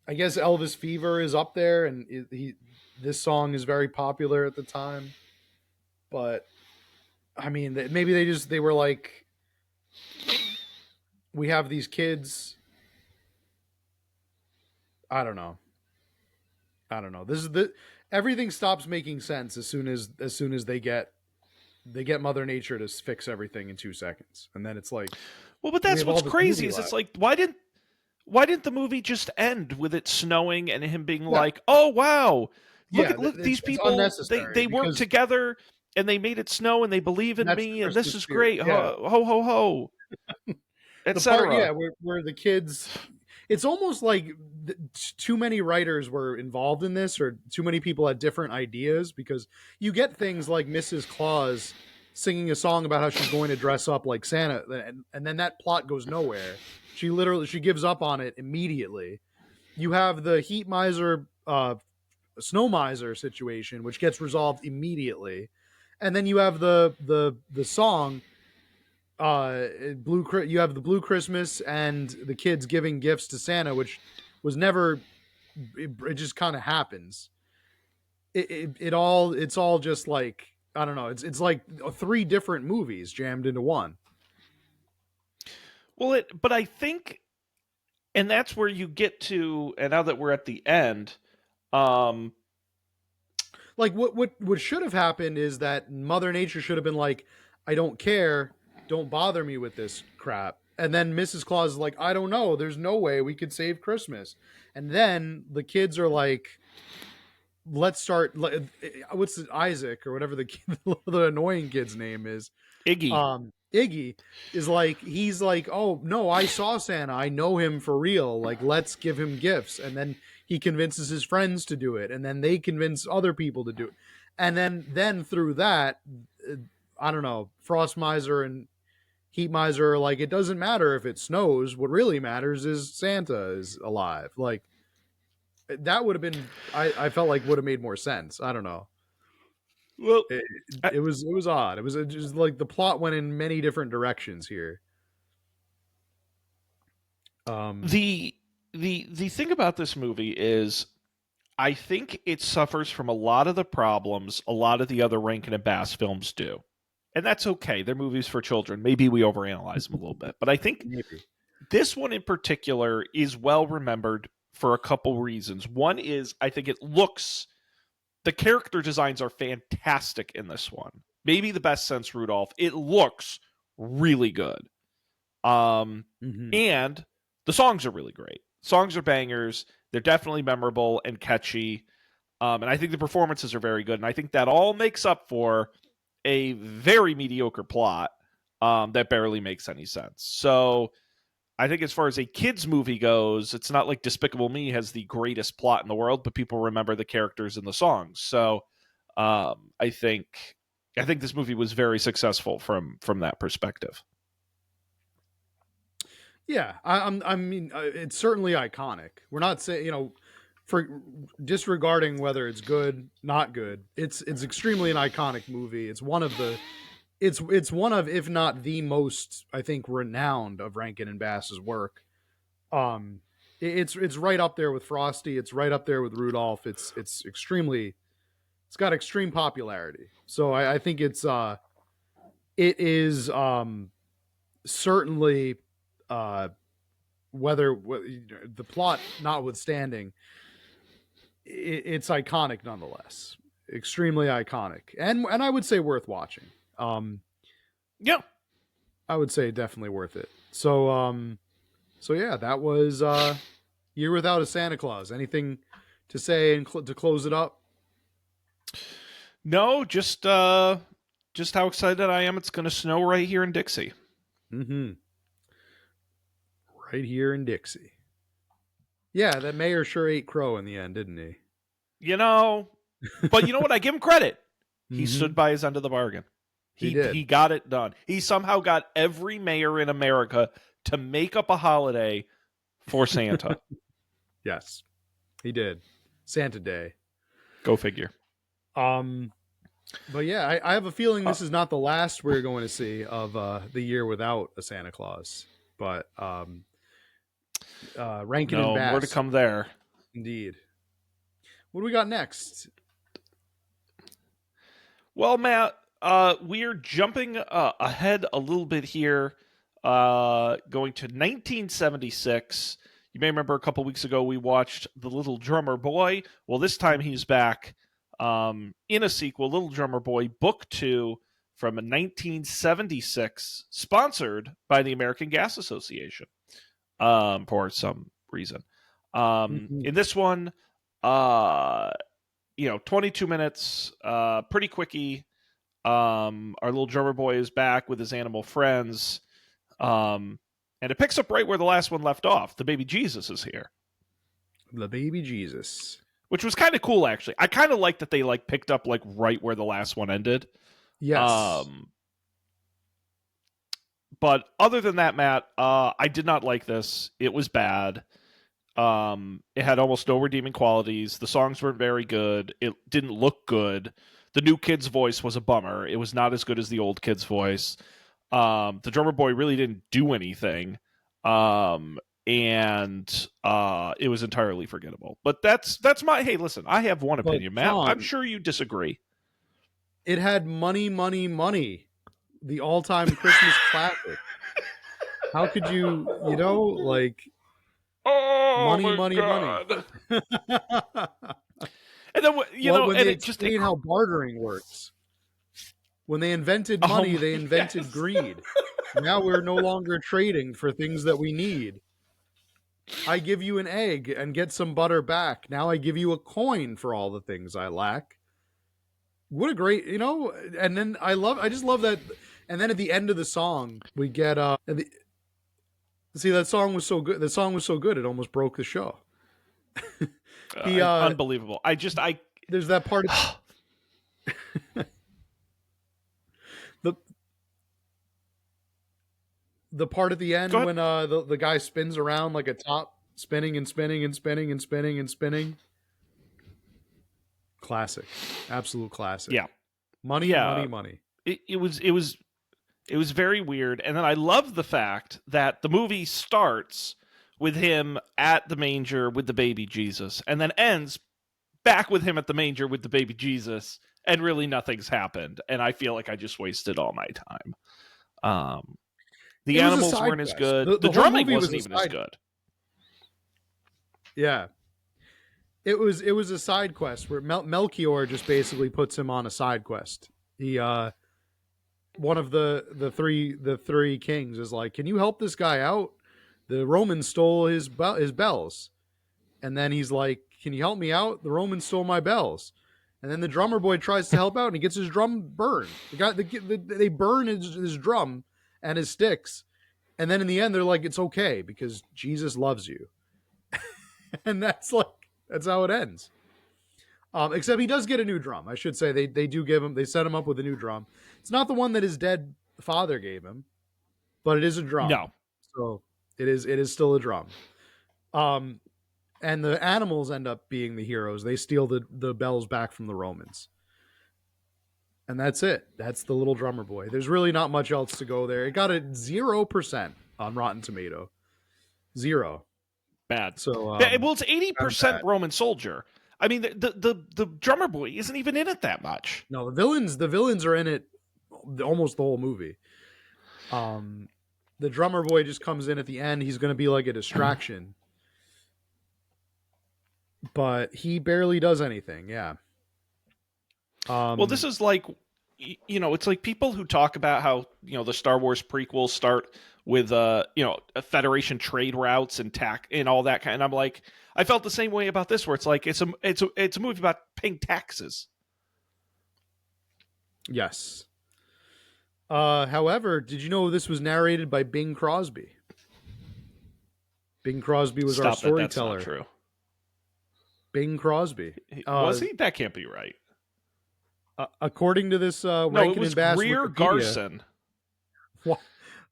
I guess Elvis Fever is up there, and he. This song is very popular at the time, but I mean, maybe they were like, we have these kids. I don't know. I don't know. This is the everything stops making sense as soon as they get Mother Nature to fix everything in 2 seconds, and then it's like Well, but we that's have all what's this crazy movie is it's left. like why didn't the movie just end with it snowing and him being No, like, "Oh wow, yeah, look these it's people unnecessary they work because together and they made it snow and they believe in that's the me and this Christmas is spirit. great. Yeah, Ho ho ho, the part, etc." yeah, where the kids, it's almost like too many writers were involved in this, or too many people had different ideas because you get things like Mrs. Claus singing a song about how she's going to dress up like Santa, and then that plot goes nowhere. She gives up on it immediately. You have the heat miser, snow miser situation, which gets resolved immediately, and then you have the song blue. You have the Blue Christmas and the kids giving gifts to Santa, which was never. It just kind of happens. It's all just like I don't know. It's like three different movies jammed into one. Well, but I think and that's where you get to and now that we're at the end, um Like what should have happened is that Mother Nature should have been like, I don't care, don't bother me with this crap. And then Mrs. Claus is like, I don't know, there's no way we could save Christmas. And then the kids are like, let's start. What's Isaac or whatever the annoying kid's name is? Iggy. Iggy is like he's like, oh no, I saw Santa, I know him for real, like let's give him gifts. And then he convinces his friends to do it, and then they convince other people to do it, and then through that, uh, I don't know, Frost Miser and Heat Miser are like, it doesn't matter if it snows, what really matters is Santa is alive. Like that would have been, I felt like would have made more sense. I don't know. Well, it, I, it was odd. It was just like the plot went in many different directions here. Um, the the thing about this movie is I think it suffers from a lot of the problems a lot of the other Rankin and Bass films do. And that's okay. They're movies for children. Maybe we overanalyze them a little bit. But I think maybe. this one in particular is well remembered for a couple reasons. One is I think it looks the character designs are fantastic in this one. Maybe the best since Rudolph. It looks really good. Um Hmm. and the songs are really great. Songs are bangers. They're definitely memorable and catchy. And I think the performances are very good, and I think that all makes up for a very mediocre plot that barely makes any sense. So I think as far as a kids movie goes, it's not like Despicable Me has the greatest plot in the world, but people remember the characters and the songs. So I think this movie was very successful from that perspective. Yeah, I mean, it's certainly iconic. We're not saying, for disregarding whether it's good, not good. It's extremely an iconic movie. It's one of the, it's one of, if not the most, I think, renowned of Rankin and Bass's work. It's right up there with Frosty. It's right up there with Rudolph. It's extremely, it's got extreme popularity. So I think it is certainly whether the plot notwithstanding, it's iconic nonetheless. Extremely iconic, and I would say worth watching. Yeah. I would say definitely worth it. So yeah, that was Year Without a Santa Claus. Anything to say and to close it up? No, just how excited I am. It's going to snow right here in Dixie. Mm-hmm. Right here in Dixie. Yeah, that mayor sure ate crow in the end, didn't he? But you know what? I give him credit. He Mhm. stood by his end of the bargain. He did. He got it done. He somehow got every mayor in America to make up a holiday for Santa. Yes, he did. Santa Day. Go figure. But yeah, I have a feeling this is not the last we're going to see of the Year Without a Santa Claus. But Rankin and Bass. More to come there. Indeed. What do we got next? Well, Matt, we're jumping ahead a little bit here, going to 1976. You may remember a couple weeks ago we watched The Little Drummer Boy. Well, this time he's back in a sequel, Little Drummer Boy Book 2 from 1976, sponsored by the American Gas Association for some reason. In this one, 22 minutes, pretty quickie. Our little drummer boy is back with his animal friends. And it picks up right where the last one left off. The baby Jesus is here. The baby Jesus. Which was kind of cool, actually. I kind of like that they picked up right where the last one ended. Yes. But other than that, Matt, I did not like this. It was bad. It had almost no redeeming qualities. The songs weren't very good. It didn't look good. The new kid's voice was a bummer. It was not as good as the old kid's voice. The drummer boy really didn't do anything. And it was entirely forgettable. But that's my, hey, listen, I have one opinion, Matt. John, I'm sure you disagree. It had Money, Money, Money, the all-time Christmas classic. How could you, money, money, God. money. And then, when and they it just explain how bartering works. When they invented money, they invented yes. greed. Now we're no longer trading for things that we need. I give you an egg and get some butter back. Now I give you a coin for all the things I lack. What a great, and then I just love that. And then at the end of the song, we get, see, that song was so good. The song was so good, it almost broke the show. Unbelievable. There's that part of the part at the end when the guy spins around like a top, spinning and spinning and spinning and spinning and spinning. Classic, absolute classic. Yeah, money, money, money. It was very weird, and then I love the fact that the movie starts with him at the manger with the baby Jesus, and then ends back with him at the manger with the baby Jesus, and really nothing's happened. And I feel like I just wasted all my time. The animals weren't as good. The drumming wasn't even as good. Yeah. It was a side quest where Melchior just basically puts him on a side quest. He one of the three kings is like, "Can you help this guy out? The Romans stole his bells." And then he's like, can you help me out? The Romans stole my bells. And then the drummer boy tries to help out, and he gets his drum burned. They burn his drum and his sticks, and then in the end, they're like, "It's okay because Jesus loves you," and that's how it ends. Except he does get a new drum. I should say they set him up with a new drum. It's not the one that his dead father gave him, but it is a drum. No. So it is still a drum. And the animals end up being the heroes. They steal the bells back from the Romans. And that's it. That's the little drummer boy. There's really not much else to go there. It got a 0% on Rotten Tomato. 0. Bad. So well, it's 80% Roman soldier. I mean, the drummer boy isn't even in it that much. No, the villains are in it almost the whole movie. The drummer boy just comes in at the end. He's going to be like a distraction. But he barely does anything. Yeah. Well, this is like, it's like people who talk about how, the Star Wars prequels start with, Federation trade routes and and all that kind. And I'm like, I felt the same way about this, where it's like, it's a movie about paying taxes. Yes. However, did you know this was narrated by Bing Crosby? Bing Crosby was our storyteller. That's not true. Bing Crosby. Was he? That can't be right. According to this Rankin and Bass Greer Wikipedia, Garson. What?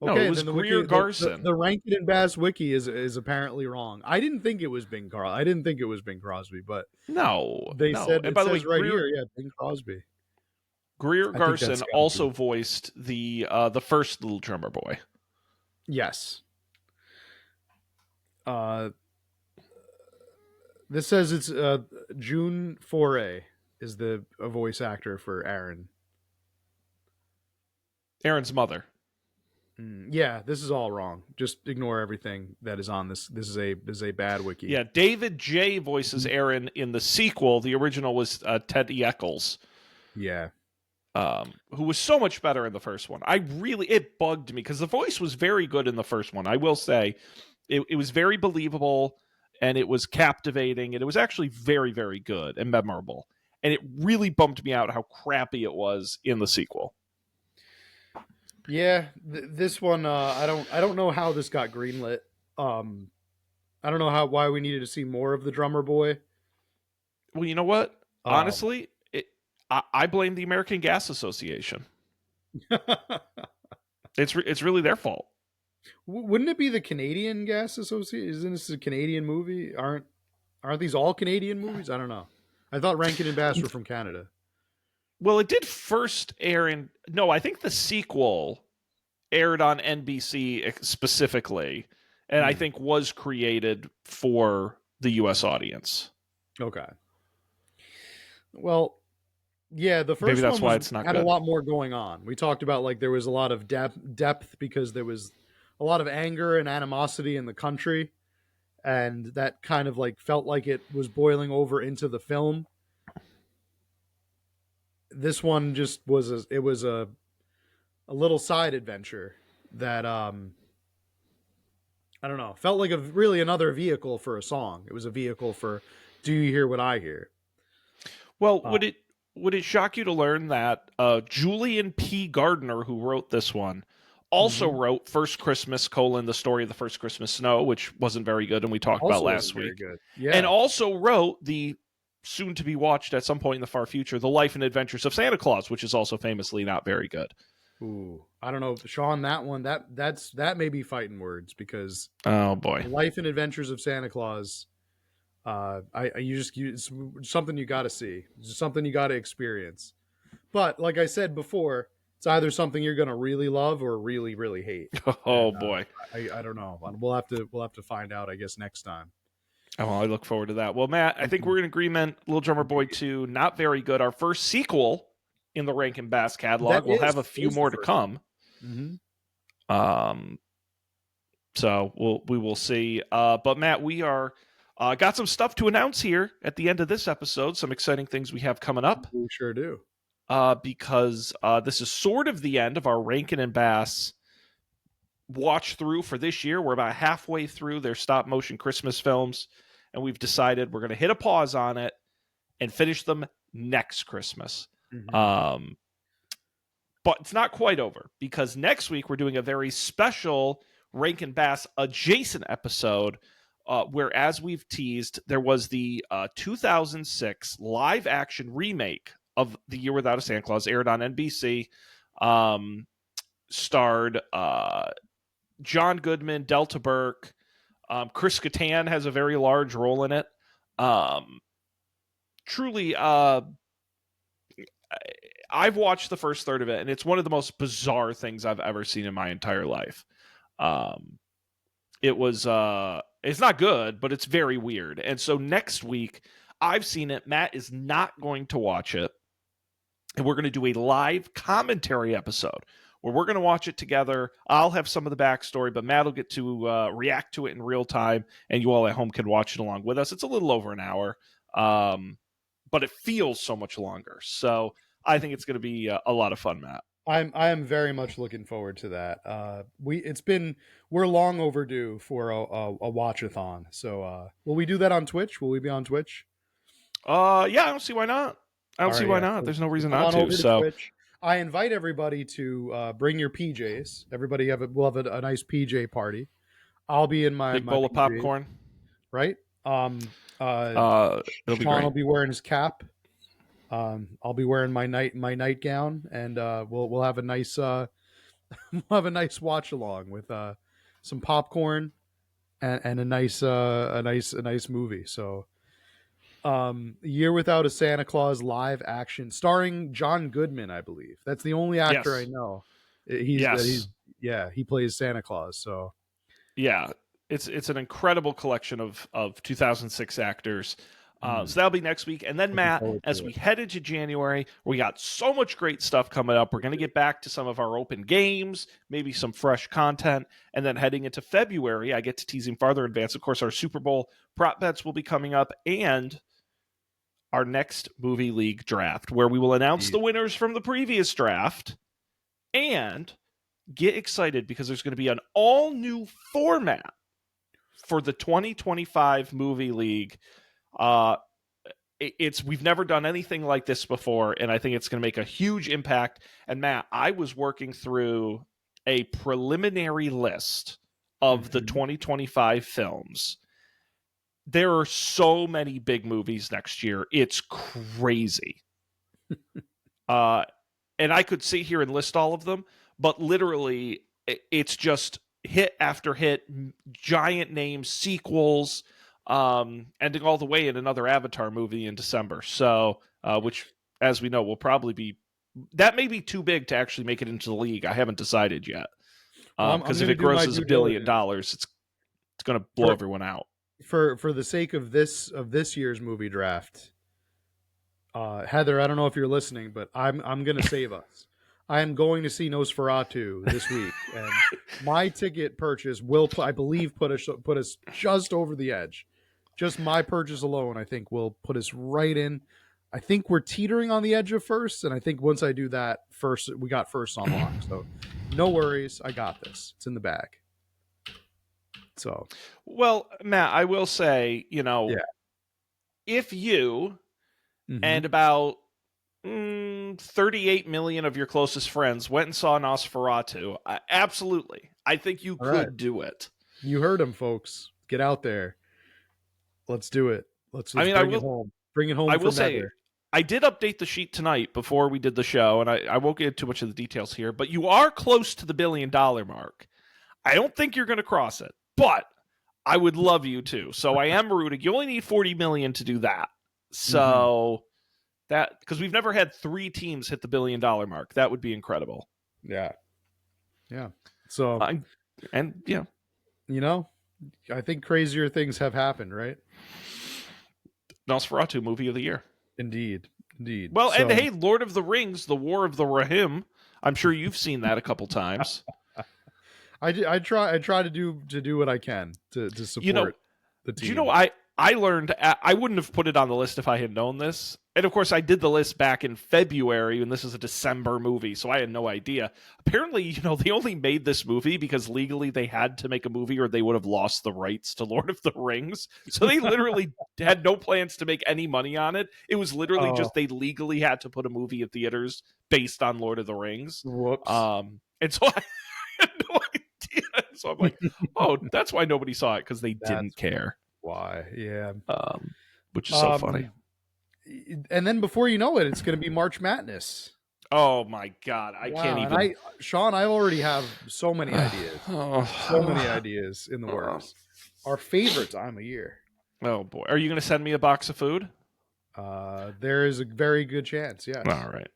Okay, no, it was Greer Garson. The Rankin and Bass wiki is apparently wrong. I didn't think it was Bing Crosby, but no, they said. And by the way, right here, yeah, Bing Crosby. Greer Garson also voiced the first little drummer boy. Yes. This says it's June Foray is a voice actor for Aaron. Aaron's mother. Yeah, this is all wrong. Just ignore everything that is on this. This is a bad wiki. Yeah, David J. voices Aaron in the sequel. The original was Ted Eccles. Yeah. Who was so much better in the first one. It bugged me because the voice was very good in the first one. I will say it was very believable and it was captivating and it was actually very, very good and memorable. And it really bummed me out how crappy it was in the sequel. Yeah, this one I don't know how this got greenlit. I don't know why we needed to see more of the drummer boy. Well, you know what? Honestly, I blame the American Gas Association. It's really their fault. Wouldn't it be the Canadian Gas Association? Isn't this a Canadian movie? Aren't these all Canadian movies? I don't know. I thought Rankin and Bass were from Canada. Well, it did first air in... No, I think the sequel aired on NBC specifically, and I think was created for the U.S. audience. Okay. Well, yeah, the first Maybe that's one why it's not had good. A lot more going on. We talked about like there was a lot of depth because there was a lot of anger and animosity in the country, and that kind of like felt like it was boiling over into the film. This one just was a little side adventure that I don't know, felt like really another vehicle for a song. It was a vehicle for Do You Hear What I Hear? Well, would it shock you to learn that Julian P. Gardner, who wrote this one, also wrote First Christmas: The Story of the First Christmas Snow, which wasn't very good, and we talked about last week. Yeah. And also wrote the soon to be watched at some point in the far future, The Life and Adventures of Santa Claus, which is also famously not very good. Ooh, I don't know, Sean. That one, that may be fighting words because oh boy, Life and Adventures of Santa Claus. It's something you got to see. It's something you got to experience. But like I said before, it's either something you're gonna really love or really, really hate. Oh boy, I don't know. We'll have to find out, I guess, next time. Oh, well, I look forward to that. Well, Matt, I think we're in agreement. Little Drummer Boy 2, not very good. Our first sequel in the Rankin Bass catalog. We'll have a few more to come. Mm-hmm. So we will see. But Matt, we are got some stuff to announce here at the end of this episode. Some exciting things we have coming up. We sure do. Because this is sort of the end of our Rankin and Bass watch through for this year. We're about halfway through their stop motion Christmas films. and we've decided we're going to hit a pause on it and finish them next Christmas. Mhm. But it's not quite over, because next week we're doing a very special Rankin Bass adjacent episode, where, as we've teased, there was the 2006 live action remake of The Year Without a Santa Claus, aired on NBC, um, starred John Goodman, Delta Burke. Chris Kattan has a very large role in it. Truly, I've watched the first third of it, and it's one of the most bizarre things I've ever seen in my entire life. It was it's not good, but it's very weird. And so next week, I've seen it. Matt is not going to watch it, and we're going to do a live commentary episode where we're going to watch it together. I'll have some of the backstory, but Matt will get to react to it in real time, and you all at home can watch it along with us. It's a little over an hour, but it feels so much longer. So I think it's going to be a lot of fun, Matt. I am very much looking forward to that. We're long overdue for a watchathon. So will we do that on Twitch? Will we be on Twitch? Yeah, I don't see why not. I don't All see right, why yeah. not. There's no So reason come not on to. over to So Twitch. I invite everybody to bring your PJs. Everybody we'll have a nice PJ party. I'll be in my big bowl of PJs, popcorn. right? It'll be Sean great. will be wearing his cap. I'll be wearing my nightgown, and we'll have a nice we'll have a nice watch along with some popcorn and a nice movie. So, Year Without a Santa Claus live action starring John Goodman, I believe. That's the only actor I Yes. know. Yes. He plays Santa Claus. So Yeah. It's an incredible collection of 2006 actors. So mm, that'll be next week. And then, looking Matt, forward as to we it. head into January, we got so much great stuff coming up. We're going to get back to some of our open games, maybe some fresh content. And then heading into February, I get to teasing farther in advance. Of course, our Super Bowl prop bets will be coming up, and our next movie league draft, where we will announce the winners from the previous draft. And get excited, because there's going to be an all new format for the 2025 movie league. We've never done anything like this before, and I think it's going to make a huge impact. And Matt, I was working through a preliminary list of the Mhm. 2025 films. There are so many big movies next year. It's crazy. uh and I could sit here and list all of them, but literally it's just hit after hit, giant names, sequels, ending all the way in another Avatar movie in December. So, which, as we know, will probably be, that may be too big to actually make it into the league. I haven't decided yet. Well, I'm Because if going to it do my grosses due $1 billion, diligence it's going to blow for everyone out. for the sake of this year's movie draft. Heather, I don't know if you're listening, but I'm going to save us. I am going to see Nosferatu this week, and my ticket purchase will, I believe, put us just over the edge. Just my purchase alone, I think, will put us right in. I think we're teetering on the edge of first, and I think once I do that, we got first on lock. So, no worries, I got this. It's in the bag. So, Well, Matt, I will say, yeah. if you Mm-hmm. and about 38 million of your closest friends went and saw Nosferatu, absolutely, I think you All right. could do it. You heard him, folks. Get out there. Let's do it. Let's I mean, bring it home. Bring it I home will for say, Heather. I did update the sheet tonight before we did the show, and I won't get too much of the details here, but you are close to the $1 billion mark. I don't think you're going to cross it, but I would love you to. So I am rooting. You only need 40 million to do that. So that, because we've never had 3 teams hit the $1 billion mark. That would be incredible. Yeah. Yeah. So, and yeah, I think crazier things have happened, right? Nosferatu movie of the year. Indeed. Indeed. Well, So, and hey, Lord of the Rings, The War of the Rahim. I'm sure you've seen that a couple times. I try to do what I can to support the team. Do you know, I learned, I wouldn't have put it on the list if I had known this. And of course, I did the list back in February, and this is a December movie, so I had no idea. Apparently, they only made this movie because legally they had to make a movie or they would have lost the rights to Lord of the Rings. So they literally had no plans to make any money on it. It was literally Oh, just they legally had to put a movie in theaters based on Lord of the Rings. whoops. And so I had no idea. So I'm like, oh, that's why nobody saw it, because they didn't That's care. why. Yeah. Which is so funny. And then before you know it, it's going to be March Madness. Oh my god, I can't Wow. even. And Sean, I already have so many ideas. So many ideas in the works. Our favorite time of year. Oh boy, are you going to send me a box of food? There is a very good chance. Yes. All right.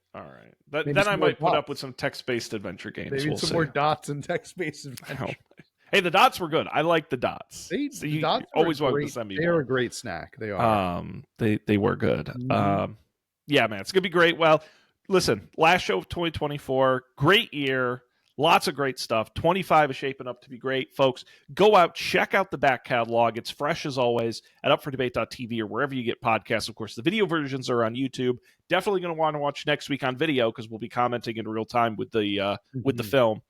Maybe Then some I more might put up dots. with some text-based adventure games. Maybe We'll some see. more dots and text-based adventure. Oh. Hey, the dots were good. I like the dots. The You dots are always wanted great. to send me They are more. a great snack. They are. They were good. Mhm. Yeah, man, it's gonna be great. Well, listen, last show of 2024, great year, lots of great stuff. 25 is shaping up to be great, folks. Go out, check out the back catalog. It's fresh as always at upfordebate.tv or wherever you get podcasts. Of course, the video versions are on YouTube. Definitely going to want to watch next week on video because we'll be commenting in real time with the film.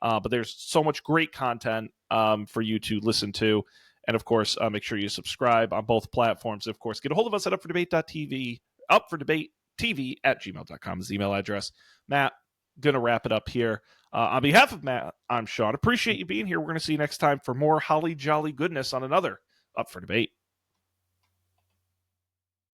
But there's so much great content for you to listen to. And of course, make sure you subscribe on both platforms. Of course, get a hold of us at upfordebate.tv, upfordebatetv@gmail.com is the email address. Matt, going to wrap it up here. On behalf of Matt, I'm Sean. Appreciate you being here. We're going to see you next time for more holly jolly goodness on another Up for Debate.